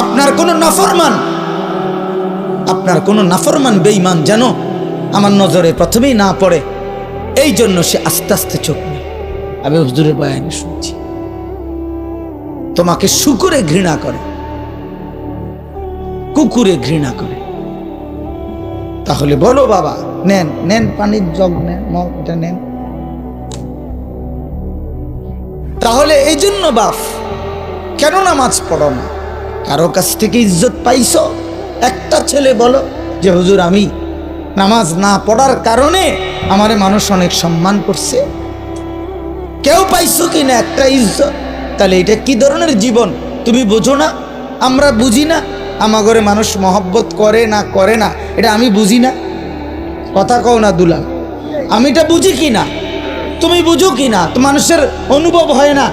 আপনার কোন নাফরমান বেঈমান যেন আমার নজরে প্রথমেই না পড়ে, এই জন্য সে আস্তে আস্তে চোখ নেয়। আমি হুজুরের বয়ানে শুনছি তোমাকে শুকুরে ঘৃণা করে, কুকুরে ঘৃণা করে। তাহলে বলো বাবা, নেন পানির জগ নেন, এটা নেন। তাহলে এই জন্য বাপ কেন নামাজ পড়ো না? কারো কাছ থেকে ইজ্জত পাইছো? একটা ছেলে বলো যে হুজুর আমি নামাজ না পড়ার কারণে আমারে মানুষ অনেক সম্মান করছে? কেউ পাইছো কিনা একটা ইজ্জত? তাহলে এটা কি ধরনের জীবন তুমি বোঝো না? আমরা বুঝি না আমাগরে মানুষ মহব্বত করে না এটা আমি বুঝি না? কথা কও না দুলাল, আমি এটা বুঝি কিনা, তুমি বুঝো কিনা? তো মানুষের অনুভব হয় না?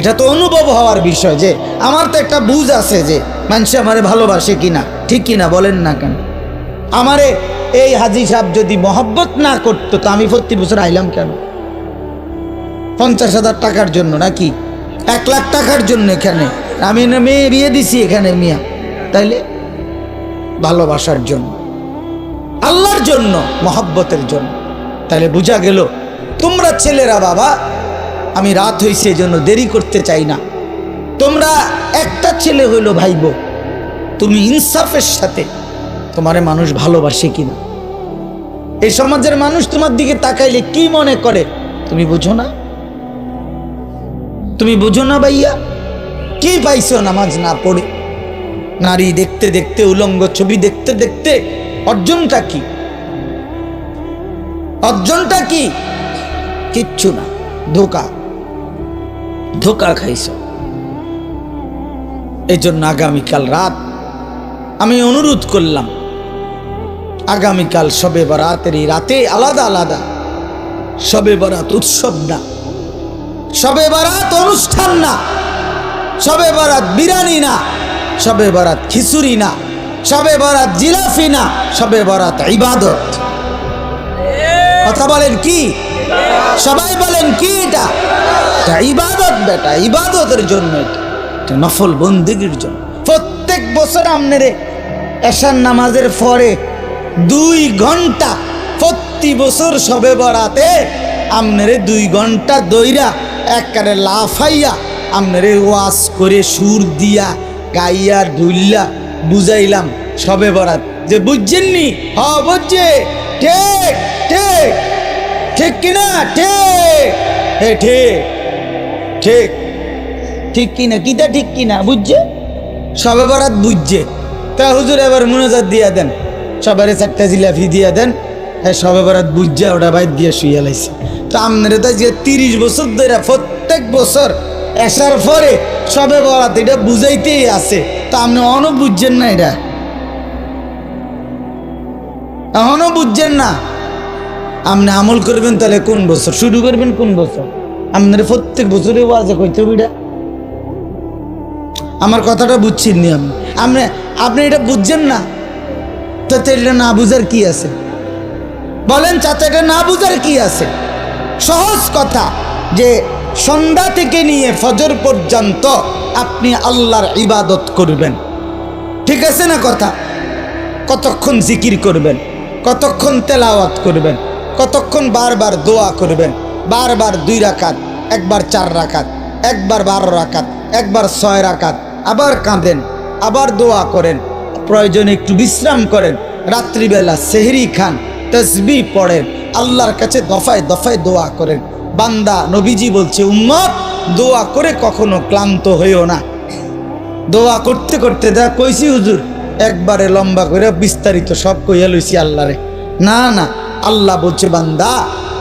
এটা তো অনুভব হওয়ার বিষয় যে আমার তো একটা বুঝ আছে যে মানুষ আমারে ভালোবাসে কিনা, ঠিক কিনা বলেন না কেন? আমারে এই হাজি সাহেব যদি মহব্বত না করতো তো আমি প্রতি বছর আইলাম কেন? 50,000 টাকার জন্য নাকি 1 লাখ টাকার জন্য? এখানে আমি না মেয়ে বিয়ে দিছি এখানে মিয়া, তাইলে ভালোবাসার জন্য, আল্লাহর জন্য, মহব্বতের জন্য। তাহলে বুঝা গেল তোমরা ছেলেরা বাবা, আমি রাত হয়েছে এই জন্য দেরি করতে চাই না। তোমরা একটা ছেলে হইল ভাইব, তুমি ইনসাফের সাথে তোমারে মানুষ ভালোবাসে কিনা, এই সমাজের মানুষ তোমার দিকে তাকাইলে কি মনে করে তুমি বুঝো না? তুমি বুঝো না ভাইয়া? কি পাইছো নামাজ না পড়ে? নারী দেখতে দেখতে, উলঙ্গ ছবি দেখতে দেখতে অর্জনটা কি? অর্জনটা কি? কিচ্ছু না, ধোকা খাইছো। এই জন্য আগামীকাল রাত আমি অনুরোধ করলাম, আগামীকাল শবে বরাতের এই রাতে আলাদা আলাদা, শবে বরাত উৎসব না, শবে বরাত অনুষ্ঠান না, শবে বরাত বিরিয়ানি না, শবে বরাত খিচুড়ি না, শবে বরাত জিলাফি না, শবে বরাত ইবাদত। কথা বলেন কি? সবাই বলেন কি? এটা ইবাদত বেটা, ইবাদতের জন্য, এটা নফল বন্দেগীর জন্য। প্রত্যেক বছর আপনারে এশার নামাজের পরে 2 ঘন্টা প্রতি বছর শবে বরাতে আপনারে 2 ঘন্টা দইরা একবারে লাফাইয়া আপনারে ওয়াজ করে সুর দিয়া গাইয়া ঢুল্লা বুঝাইলাম শবে বরাত, যে বুঝছেননি? হ্যাঁ বুঝছে, ঠিক ঠিক ঠিক কিনা? ঠিক ঠিক ঠিক ঠিক কিনা? কিটা ঠিক কিনা? বুঝছে? শবে বরাত বুঝছে। তা হুজুর এবার মুনাজাত দিয়া দেন, সবারে 4টা জিলাফি দিয়া দেন। হ্যাঁ, শবে বরাত বুঝছে, ওটা বাইর দিয়ে শুয়ে লাইছে। তো আপনারা তো যে 30 বছর ধরে প্রত্যেক বছর এসার পরে শবে বরাত এটা বুঝাইতেই আছে, তা আপনি এখনো বুঝছেন না? এটা এখনো বুঝছেন না? আপনি আমল করবেন তাহলে কোন বছর শুরু করবেন? কোন বছর? আপনার প্রত্যেক বছরে ওয়াজে কইতে বিড়া। আমার কথাটা বুঝছেন নি আপনি? আপনি এটা বুঝছেন না? তো এটা না বুঝার কি আছে? বলেন চাচা, এটা না বুঝার কি আছে? সহজ কথা যে সন্ধ্যা থেকে নিয়ে ফজর পর্যন্ত আপনি আল্লাহর ইবাদত করবেন, ঠিক আছে না কথা? কতক্ষণ জিকির করবেন, কতক্ষণ তেলাওয়াত করবেন, কতক্ষণ বারবার দোয়া করবেন, বারবার 2 রাকাত, একবার 4 রাকাত, একবার 12 রাকাত, একবার 6 রাকাত, আবার কাঁদেন, আবার দোয়া করেন, প্রয়োজনে একটু বিশ্রাম করেন, রাত্রিবেলা সেহরি খান, তসবিহ পড়েন, আল্লাহর কাছে দফায় দফায় দোয়া করেন। বান্দা নবীজি বলছে, উম্মত দোয়া করে কখনো ক্লান্ত হইও না। দোয়া করতে করতে দা কইছি হুজুর একবারে লম্বা করে বিস্তারিত সব কইয়া লইছি আল্লাহরে, না না, আল্লাহ বলছে বান্দা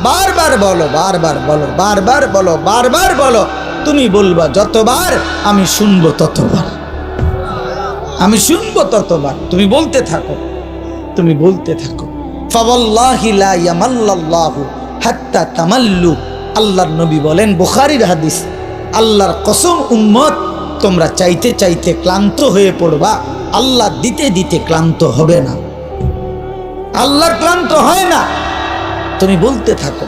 বারবার বলো, বারবার বলো, বারবার বলো, বারবার বলো। তুমি বলবা যতবার আমি শুনবো ততবার, আমি শুনবো ততবার। তুমি বলতে থাকো, তুমি বলতে থাকো। ফাওয়াল্লাহি লা ইয়ামাল্লাল্লাহু হাত্তা তামাল্লু। আল্লাহর নবী বলেন, বুখারীর হাদিস, আল্লাহর কসম উম্মত তোমরা চাইতে চাইতে ক্লান্ত হয়ে পড়বা, আল্লাহ দিতে দিতে ক্লান্ত হবে না। আল্লাহ ক্লান্ত হয় না, তুমি বলতে থাকো।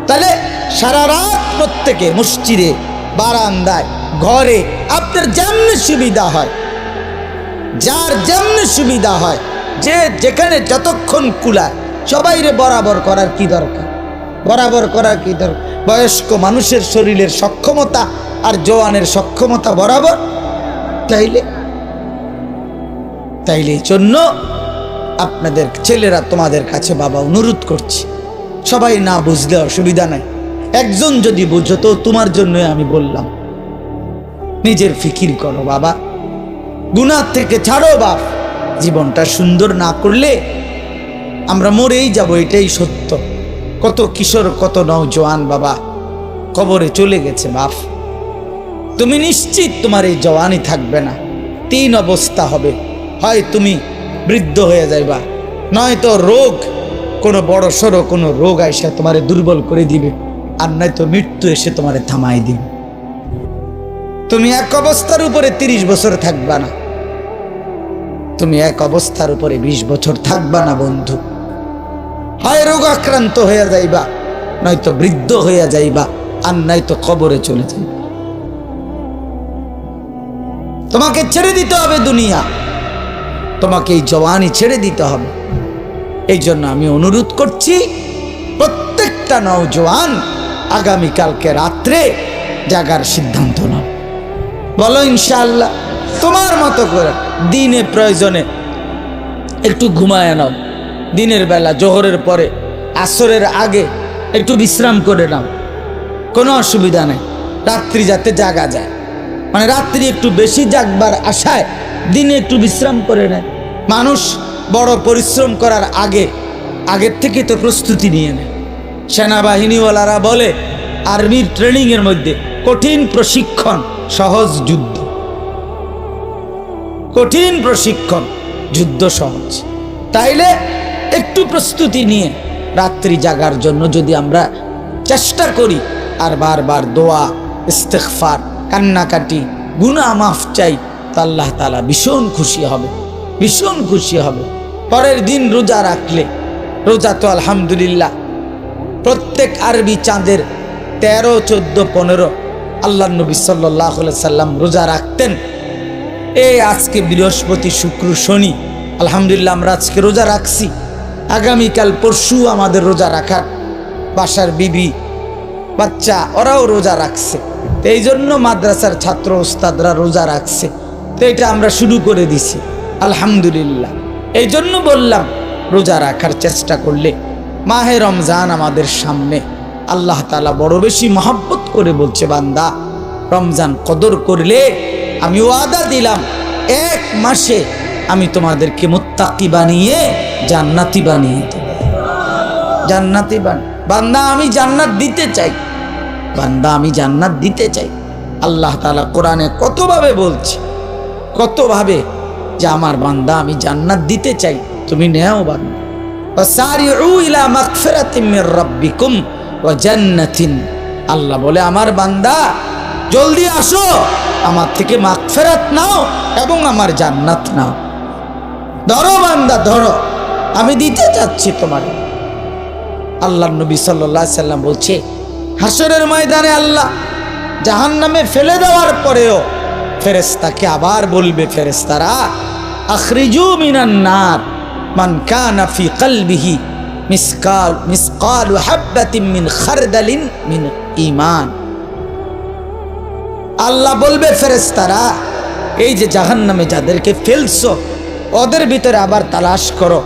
তাহলে সারা রাত প্রত্যেকে মসজিদে বারান্দায়, ঘরে, আপনার যেমনি সুবিধা হয়, যার যেমনি সুবিধা হয়, যে যেখানে যতক্ষণ কুলায়, সবাইরে বরাবর করার কি দরকার? বরাবর করার কি দরকার? বয়স্ক মানুষের শরীরের সক্ষমতা আর জওয়ানের সক্ষমতা বরাবর। তাইলে এই জন্য আপনাদের ছেলেরা তোমাদের কাছে বাবা অনুরোধ করছি, সবাই না বুঝলে অসুবিধা নাই, একজন যদি বুঝো তো তোমার জন্য আমি বললাম, নিজের ফিকির করো বাবা, গুনাহ থেকে ছাড়ো বাপ। জীবনটা সুন্দর না করলে আমরা মরেই যাব, এটাই সত্য। কত কিশোর, কত নওজোয়ান বাবা কবরে চলে গেছে বাপ। তুমি নিশ্চিত তোমার এই জওয়ানি থাকবে না, 3 অবস্থা হবে, হয় তুমি বৃদ্ধ হয়ে যাইবা, নয়তো রোগ, কোনো বড় সড়ো কোনো রোগ এসে তোমারে দুর্বল করে দিবে, আর নয়তো মৃত্যু এসে তোমারে থামাই দিবে। তুমি এক অবস্থার উপরে 30 বছর থাকবা না, তুমি এক অবস্থার উপরে 20 বছর থাকবা না বন্ধু। হয় রোগ আক্রান্ত হয়ে যাইবা, নয়তো বৃদ্ধ হয়ে যাইবা, আর নয়তো কবরে চলে যাইবা। তোমাকে ছেড়ে দিতে হবে দুনিয়া, তোমাকে এই জওয়ানি ছেড়ে দিতে হবে। এই জন্য আমি অনুরোধ করছি, প্রত্যেকটা নওজোয়ান আগামীকালকে রাত্রে জাগার সিদ্ধান্ত নাও। বলো ইনশাআল্লাহ, তোমার মতো করে দিনে প্রয়োজনে একটু ঘুমায় নাও, দিনের বেলা জোহরের পরে আসরের আগে একটু বিশ্রাম করে নাও, কোনো অসুবিধা নেই। রাত্রি যাতে জাগা যায়, মানে রাত্রি একটু বেশি জাগবার আশায় দিনে একটু বিশ্রাম করে নেয়। মানুষ বড় পরিশ্রম করার আগের থেকে তো প্রস্তুতি নিয়ে নেয়। সেনাবাহিনীওয়ালারা বলে আর্মির ট্রেনিংয়ের মধ্যে কঠিন প্রশিক্ষণ, সহজ যুদ্ধ। কঠিন প্রশিক্ষণ, যুদ্ধ সহজ। তাইলে একটু প্রস্তুতি নিয়ে রাত্রি জাগার জন্য যদি আমরা চেষ্টা করি, আর বারবার দোয়া, ইস্তেগফার, কান্নাকাটি, গুনাহ মাফ চাই, তো আল্লাহ তাআলা ভীষণ খুশি হবে, ভীষণ খুশি হবে। পরের দিন রোজা রাখলে, রোজা তো আলহামদুলিল্লাহ প্রত্যেক আরবি চাঁদের 13, 14, 15 আল্লাহ নবী সাল্লাল্লাহু আলাইহি সাল্লাম রোজা রাখতেন। এই আজকে বৃহস্পতি, শুক্র, শনি, আলহামদুলিল্লাহ আমরা আজকে রোজা রাখছি। আগামীকাল পরশু আমাদের রোজা রাখার, বাসার বিবি বাচ্চা ওরাও রোজা রাখছে। তো এই জন্য মাদ্রাসার ছাত্র ওস্তাদরা রোজা রাখছে, তো এটা আমরা শুরু করে দিছি আলহামদুলিল্লাহ। এই জন্য বললাম, রোজা রাখার চেষ্টা করলে, মাহে রমজান আমাদের সামনে, আল্লাহ তাআলা বড় বেশি মহব্বত করে বলছে, বান্দা রমজান কদর করলে আমি ওয়াদা দিলাম 1 মাসে আমি তোমাদেরকে মুত্তাকি বানিয়ে জান্নাতি বানিয়ে দেব। জান্নাতি বান্দা আমি জান্নাত দিতে চাই, বান্দা আমি জান্নাত দিতে চাই। আল্লাহ তাআলা কোরআনে কতভাবে বলছে, কতভাবে যে আমার বান্দা আমি জান্নাত দিতে চাই, তুমি নেও বান্দা। ওয়াসারিউ ইলা মাগফিরাতিম মির রাব্বিকুম ওয়া জান্নাতিন, আল্লাহ বলে আমার বান্দা জলদি আসো, আমার থেকে মাগফিরাত নাও এবং আমার জান্নাত নাও। ধরো বান্দা ধরো, আমি দিতে চাচ্ছি তোমার। আল্লাহ নবী সাল্লাল্লাহু আলাইহি সাল্লাম বলছে, হাসরের ময়দানে আল্লাহ জাহান্নামে ফেলে দেওয়ার পরেও ফেরেশতাকে আবার বলবে, ফেরেশতারা আখরিজু মিনান নার মান কানা ফি কলবিহি মিসকাল হাববাতিন মিন খারদালিন মিন ঈমান। আল্লাহ বলবে, ফেরেশতারা এই যে জাহান্নামে যাদেরকে ফেলছো, ওদের ভিতরে আবার তালাশ করো,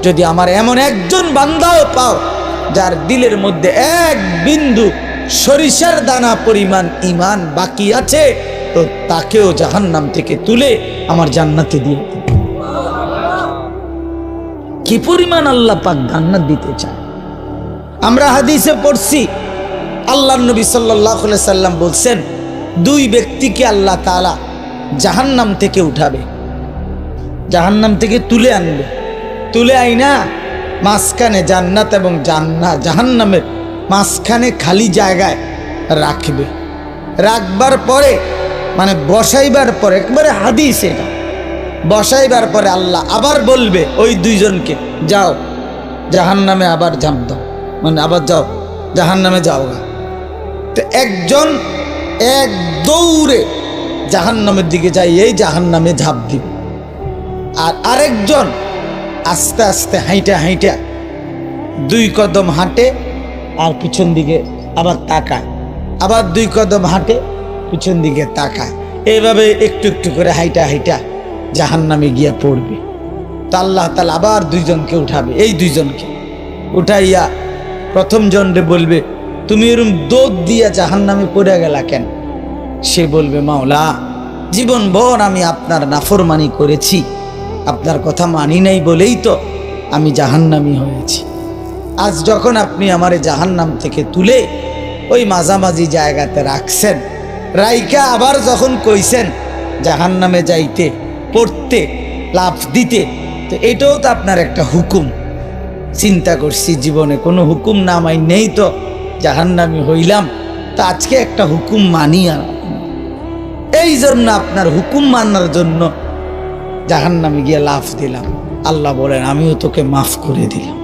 যদি আমার এমন একজন বান্দাও পাও যার দিলের মধ্যে 1 বিন্দু সরিষার দানা পরিমাণ ঈমান বাকি আছে, তো তাকেও জাহান্নাম থেকে তুলে আমার জান্নাতে দিয়ে দিন। কি পরিমাণ আল্লাহ পাক জান্নাত দিতে চায়। আমরা হাদিসে পড়ছি, আল্লাহর নবী সাল্লাল্লাহু আলাইহি সাল্লাম বলছেন, 2 ব্যক্তিকে আল্লাহ তাআলা জাহান্নাম থেকে উঠাবে, জাহান্নাম থেকে তুলে আনবে, তুলে আইনা মাঝখানে জান্নাত এবং জাহান্নামের মাঝখানে খালি জায়গায় রাখবে। রাখবার পরে, মানে বসাইবার পরে, একবারে হাদিস এটা, বসাইবার পরে আল্লাহ আবার বলবে ওই 2 জনকে, যাও জাহান্নামে আবার ঝাঁপ দাও, মানে আবার যাও জাহান্নামে যাও। তো একজন এক দৌড়ে জাহান্নামের দিকে যাই, এই জাহান্নামে ঝাঁপ দিব। আর আরেকজন আস্তে আস্তে হাইটা হাইটা 2 কদম হাঁটে আর পিছন দিকে আবার তাকায়, আবার 2 কদম হাঁটে পিছন দিকে তাকায়, এইভাবে একটু একটু করে হাইটা হাইটা জাহান্নামে গিয়া পড়বে। তো আল্লাহ তাআলা আবার 2 জনকে উঠাবে, এই 2 জনকে উঠাইয়া প্রথম জনরে বলবে, তুমি এরকম দৌড় দিয়া জাহান্নামে পড়ে গেলা কেন? সে বলবে, মাওলা জীবন ভর আমি আপনার নাফরমানি করেছি, আপনার কথা মানি নাই বলেই তো আমি জাহান্নামী হয়েছি। আজ যখন আপনি আমারে জাহান্নাম থেকে তুলে ওই মাঝামাঝি জায়গাতে রাখছেন, রাইকা আবার যখন কইছেন জাহান্নামে যাইতে, পড়তে, লাফ দিতে, তো এটাও তো আপনার একটা হুকুম। চিন্তা করছি জীবনে কোনো হুকুম না মাই নেই তো জাহান্নামী হইলাম, তো আজকে একটা হুকুম মানি। আর এই জন্য আপনার হুকুম মানার জন্য জাহান্নামে গিয়ে লাফ দিলাম। আল্লাহ বলেন, আমিও তোকে মাফ করে দিলাম।